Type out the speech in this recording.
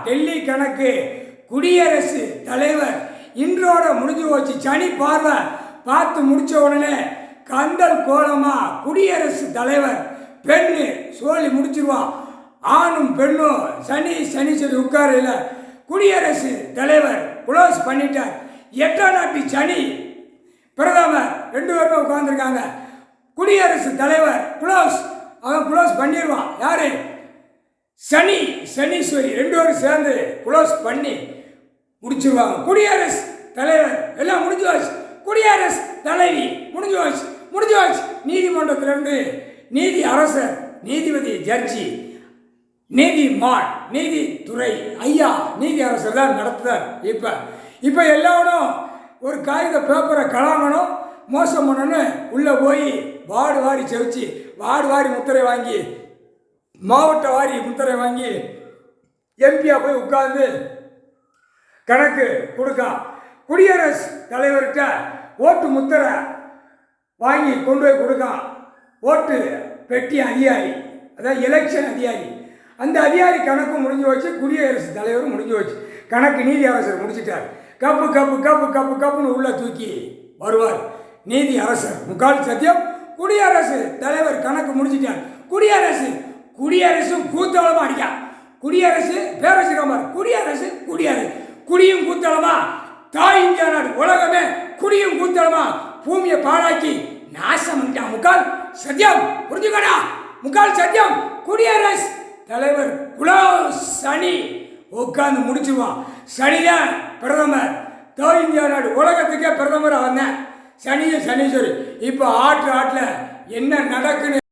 டெல்லி கணக்கு குடியரசு தலைவர் இன்றோட முடிஞ்சு போச்சு. சனி பார்வை பார்த்து முடிச்ச உடனே கந்தல் கோலமா குடியரசு தலைவர் பெண்ணு சொல்லி முடிச்சிருவான். ஆணும் பெண்ணும் சனி சொல்லி உட்காரையில் குடியரசு தலைவர் குளோஸ் பண்ணிட்டார். 8ஆம் நாட்டு சனி பிரதமர் 2 பேருமே உட்கார்ந்துருக்காங்க. குடியரசு தலைவர் அவன் குளோஸ் பண்ணிடுவான். யாரு? சனீஸ்வரி 2 பேரும் சேர்ந்து குளோஸ் பண்ணி முடிச்சிருவாங்க. குடியரசு தலைவர் எல்லாம் முடிஞ்சு வச்சு, குடியரசு தலைவி முடிஞ்சு வச்சு. நீதிமன்றத்திலிருந்து நீதி அரசர், நீதிபதி, ஜட்ஜி, நீதிமான், நீதித்துறை ஐயா, நீதி அரசர் தான் நடத்துறார். இப்போ எல்லாரும் ஒரு காகித பேப்பரை கலாமணும், மோசம் பண்ணணும், உள்ளே போய் வார்டு வாரி செவிச்சு, வார்டு வாரி முத்திரை வாங்கி, மாவட்ட வாரி முத்திரை வாங்கி எம்பியா போய் உட்கார்ந்து கணக்கு கொடுக்கான். குடியரசு தலைவர்கிட்ட ஓட்டு முத்திரை வாங்கி கொண்டு போய் கொடுக்கான். ஓட்டு பெட்டி அதிகாரி, அதாவது எலெக்ஷன் அதிகாரி, அந்த அதிகாரி கணக்கு முடிஞ்சு வச்சு. குடியரசு தலைவர் முடிஞ்சு வச்சு. கணக்கு நீதி அரசர் முடிச்சிட்டார். கப்புன்னு உள்ள தூக்கி வருவார் நீதி அரசர். முக்கால் சத்தியம். குடியரசு தலைவர் கணக்கு முடிச்சிட்டார். குடியரசும் கூத்தளமா அடிக்கா. குடியரசு பேரரசுமார். குடியும் கூத்தளமா. தாய் இந்தியா நாடு உலகமே குடியும் கூத்தளமா பூமியை பாழாக்கி நாசம் பண்ணிட்டான். முக்கால் சத்தியம் புரிஞ்சுக்கடா. முக்கால் சத்தியம். குடியரசு தலைவர் சனி உட்காந்து முடிச்சுவான். சனிதான் பிரதமர். தாய் இந்தியா நாடு உலகத்துக்கே பிரதமர் வந்தேன். சனீஸ்வரி. இப்போ ஆட்டில் என்ன நடக்குன்னு